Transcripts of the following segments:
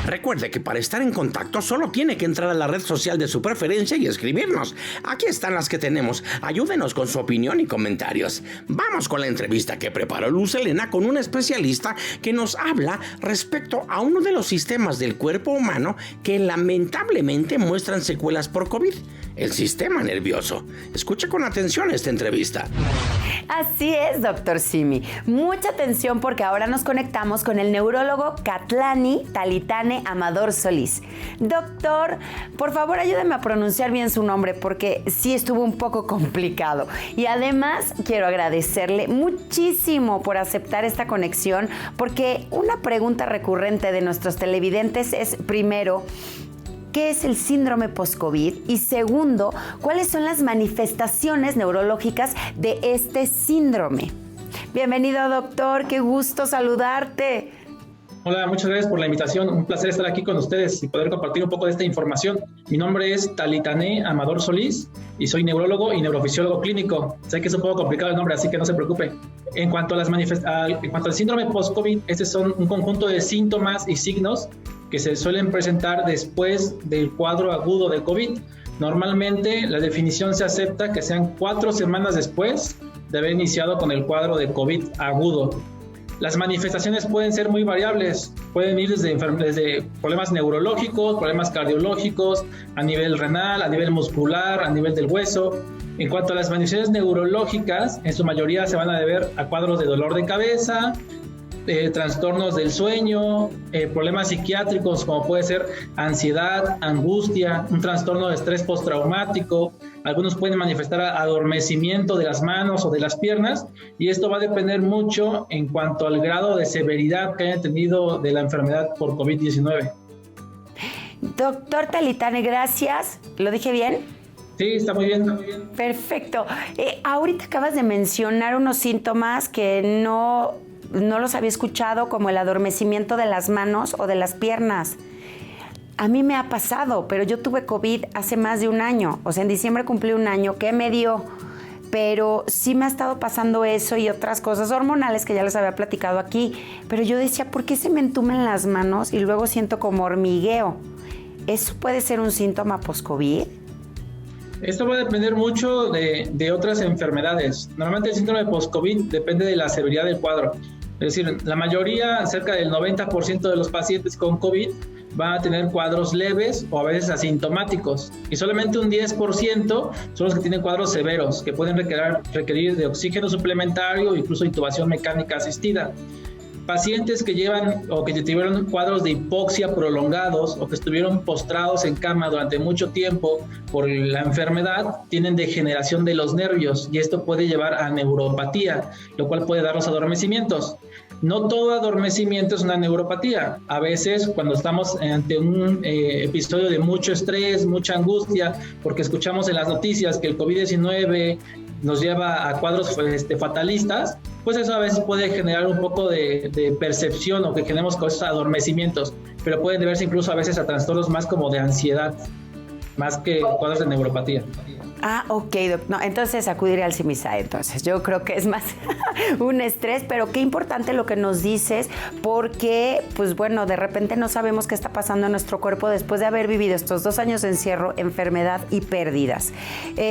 Recuerde que para estar en contacto solo tiene que entrar a la red social de su preferencia y escribirnos. Aquí están las que tenemos. Ayúdenos con su opinión y comentarios. Vamos con la entrevista que preparó Luz Helena con un especialista que nos habla respecto a uno de los sistemas del cuerpo humano que lamentablemente muestran secuelas por COVID, el sistema nervioso. Escuche con atención esta entrevista. Así es, doctor Simi. Mucha atención porque ahora nos conectamos con el neurólogo Katlani Talitane Amador Solís. Doctor, por favor ayúdeme a pronunciar bien su nombre porque sí estuvo un poco complicado. Y además quiero agradecerle muchísimo por aceptar esta conexión porque una pregunta recurrente de nuestros televidentes es, primero, ¿qué es el síndrome post-COVID? Y segundo, ¿cuáles son las manifestaciones neurológicas de este síndrome? Bienvenido, doctor. Qué gusto saludarte. Hola, muchas gracias por la invitación. Un placer estar aquí con ustedes y poder compartir un poco de esta información. Mi nombre es Talitane Amador Solís y soy neurólogo y neurofisiólogo clínico. Sé que es un poco complicado el nombre, así que no se preocupe. En cuanto al síndrome post-COVID, estos son un conjunto de síntomas y signos que se suelen presentar después del cuadro agudo de COVID. Normalmente la definición se acepta que sean 4 semanas después de haber iniciado con el cuadro de COVID agudo. Las manifestaciones pueden ser muy variables, pueden ir desde problemas neurológicos, problemas cardiológicos, a nivel renal, a nivel muscular, a nivel del hueso. En cuanto a las manifestaciones neurológicas, en su mayoría se van a deber a cuadros de dolor de cabeza, trastornos del sueño, problemas psiquiátricos como puede ser ansiedad, angustia, un trastorno de estrés postraumático. Algunos pueden manifestar adormecimiento de las manos o de las piernas y esto va a depender mucho en cuanto al grado de severidad que hayan tenido de la enfermedad por COVID-19. Doctor Talitane, gracias. ¿Lo dije bien? Sí, está muy bien. Perfecto. Ahorita acabas de mencionar unos síntomas que no los había escuchado, como el adormecimiento de las manos o de las piernas. A mí me ha pasado, pero yo tuve COVID hace más de un año. O sea, en diciembre cumplí un año. ¿Qué me dio? Pero sí me ha estado pasando eso y otras cosas hormonales que ya les había platicado aquí. Pero yo decía, ¿por qué se me entumen las manos y luego siento como hormigueo? ¿Eso puede ser un síntoma post-COVID? Esto va a depender mucho de otras enfermedades. Normalmente el síndrome post-COVID depende de la severidad del cuadro. Es decir, la mayoría, cerca del 90% de los pacientes con COVID van a tener cuadros leves o a veces asintomáticos. Y solamente un 10% son los que tienen cuadros severos, que pueden requerir de oxígeno suplementario o incluso intubación mecánica asistida. Pacientes que llevan o que tuvieron cuadros de hipoxia prolongados o que estuvieron postrados en cama durante mucho tiempo por la enfermedad tienen degeneración de los nervios y esto puede llevar a neuropatía, lo cual puede dar los adormecimientos. No todo adormecimiento es una neuropatía. A veces cuando estamos ante un episodio de mucho estrés, mucha angustia, porque escuchamos en las noticias que el COVID-19 nos lleva a cuadros fatalistas, pues eso a veces puede generar un poco de percepción o que generemos esos adormecimientos, pero pueden deberse incluso a veces a trastornos más como de ansiedad, más que cuadros de neuropatía. Ah, ok, no, entonces acudiré al CIMISAE, entonces yo creo que es más un estrés, pero qué importante lo que nos dices, porque, pues bueno, de repente no sabemos qué está pasando en nuestro cuerpo después de haber vivido estos 2 años de encierro, enfermedad y pérdidas.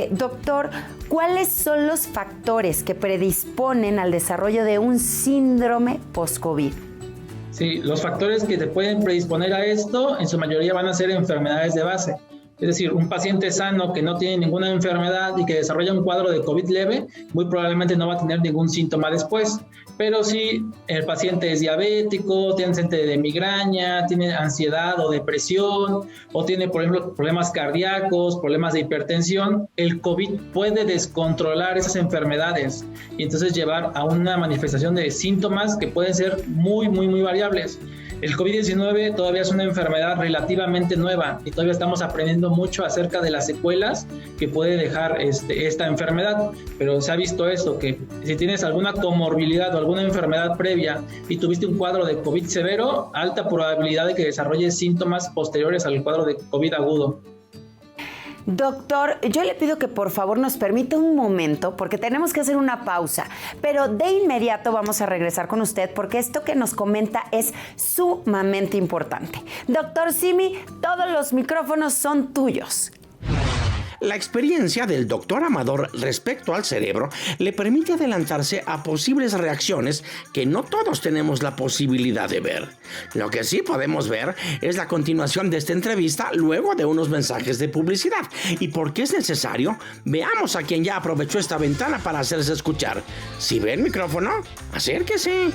Doctor, ¿cuáles son los factores que predisponen al desarrollo de un síndrome post-COVID? Sí, los factores que te pueden predisponer a esto, en su mayoría van a ser enfermedades de base. Es decir, un paciente sano que no tiene ninguna enfermedad y que desarrolla un cuadro de COVID leve, muy probablemente no va a tener ningún síntoma después. Pero si el paciente es diabético, tiene antecedente de migraña, tiene ansiedad o depresión, o tiene, por ejemplo, problemas cardíacos, problemas de hipertensión, el COVID puede descontrolar esas enfermedades y entonces llevar a una manifestación de síntomas que pueden ser muy, muy, muy variables. El COVID-19 todavía es una enfermedad relativamente nueva y todavía estamos aprendiendo mucho acerca de las secuelas que puede dejar esta enfermedad, pero se ha visto esto, que si tienes alguna comorbilidad o alguna enfermedad previa y tuviste un cuadro de COVID severo, alta probabilidad de que desarrolles síntomas posteriores al cuadro de COVID agudo. Doctor, yo le pido que por favor nos permita un momento porque tenemos que hacer una pausa, pero de inmediato vamos a regresar con usted porque esto que nos comenta es sumamente importante. Doctor Simi, todos los micrófonos son tuyos. La experiencia del doctor Amador respecto al cerebro le permite adelantarse a posibles reacciones que no todos tenemos la posibilidad de ver. Lo que sí podemos ver es la continuación de esta entrevista luego de unos mensajes de publicidad. ¿Y por qué es necesario? Veamos a quien ya aprovechó esta ventana para hacerse escuchar. Si ve el micrófono, acérquese.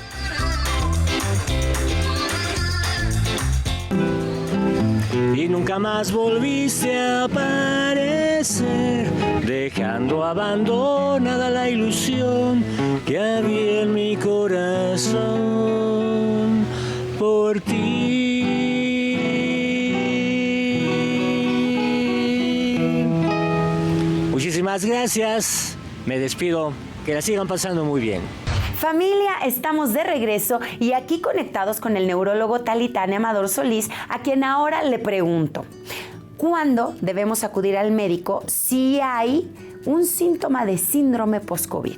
Y nunca más volviste a aparecer, dejando abandonada la ilusión que había en mi corazón por ti. Muchísimas gracias, me despido, que la sigan pasando muy bien. Familia, estamos de regreso y aquí conectados con el neurólogo Talitane Amador Solís, a quien ahora le pregunto, ¿cuándo debemos acudir al médico si hay un síntoma de síndrome post-COVID?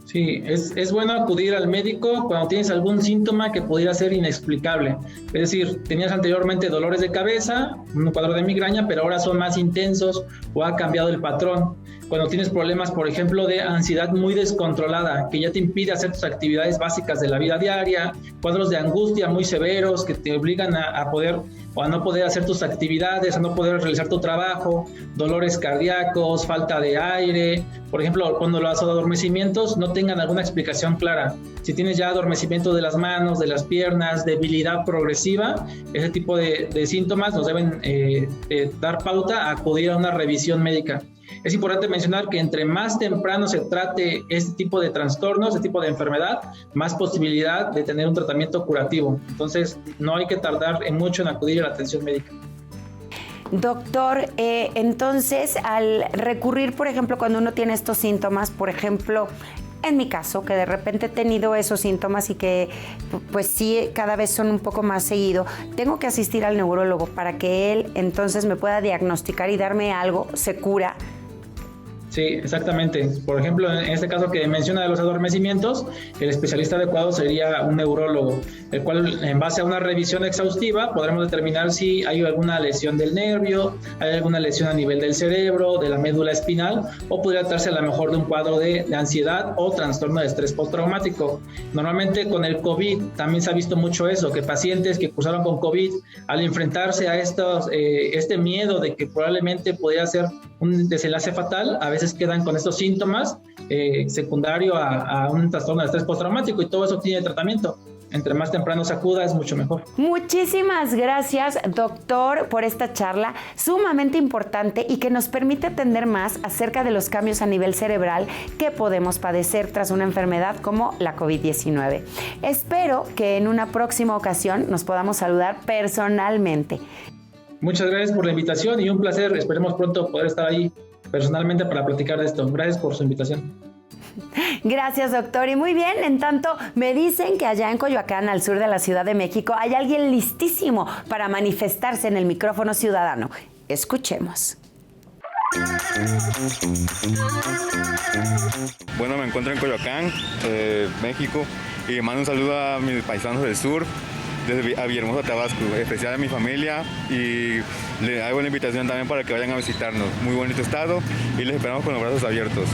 Sí, es bueno acudir al médico cuando tienes algún síntoma que pudiera ser inexplicable. Es decir, tenías anteriormente dolores de cabeza, un cuadro de migraña, pero ahora son más intensos o ha cambiado el patrón. Cuando tienes problemas, por ejemplo, de ansiedad muy descontrolada, que ya te impide hacer tus actividades básicas de la vida diaria, cuadros de angustia muy severos que te obligan a poder o a no poder hacer tus actividades, a no poder realizar tu trabajo, dolores cardíacos, falta de aire, por ejemplo, cuando los adormecimientos no tengan alguna explicación clara. Si tienes ya adormecimiento de las manos, de las piernas, debilidad progresiva, ese tipo de síntomas nos deben dar pauta a acudir a una revisión médica. Es importante mencionar que entre más temprano se trate este tipo de trastornos, este tipo de enfermedad, más posibilidad de tener un tratamiento curativo. Entonces, no hay que tardar mucho en acudir a la atención médica. Doctor, entonces, al recurrir, por ejemplo, cuando uno tiene estos síntomas, por ejemplo, en mi caso, que de repente he tenido esos síntomas y que pues sí, cada vez son un poco más seguido, tengo que asistir al neurólogo para que él entonces me pueda diagnosticar y darme algo, se cura. Sí, exactamente. Por ejemplo, en este caso que menciona de los adormecimientos, el especialista adecuado sería un neurólogo, el cual en base a una revisión exhaustiva podremos determinar si hay alguna lesión del nervio, hay alguna lesión a nivel del cerebro, de la médula espinal, o podría tratarse a lo mejor de un cuadro de ansiedad o trastorno de estrés postraumático. Normalmente con el COVID también se ha visto mucho eso, que pacientes que cursaron con COVID, al enfrentarse a este miedo de que probablemente podría ser un desenlace fatal, a veces quedan con estos síntomas secundario a un trastorno de estrés postraumático, y todo eso tiene tratamiento. Entre más temprano se acuda es mucho mejor. Muchísimas gracias, doctor, por esta charla sumamente importante y que nos permite entender más acerca de los cambios a nivel cerebral que podemos padecer tras una enfermedad como la COVID-19. Espero que en una próxima ocasión nos podamos saludar personalmente. Muchas gracias por la invitación y un placer. Esperemos pronto poder estar ahí personalmente para platicar de esto. Gracias por su invitación. Gracias, doctor. Y muy bien, en tanto, me dicen que allá en Coyoacán, al sur de la Ciudad de México, hay alguien listísimo para manifestarse en el micrófono ciudadano. Escuchemos. Bueno, me encuentro en Coyoacán, México, y mando un saludo a mis paisanos del sur, desde a Villahermosa, Tabasco, especial a mi familia, y le hago la invitación también para que vayan a visitarnos. Muy bonito estado y les esperamos con los brazos abiertos.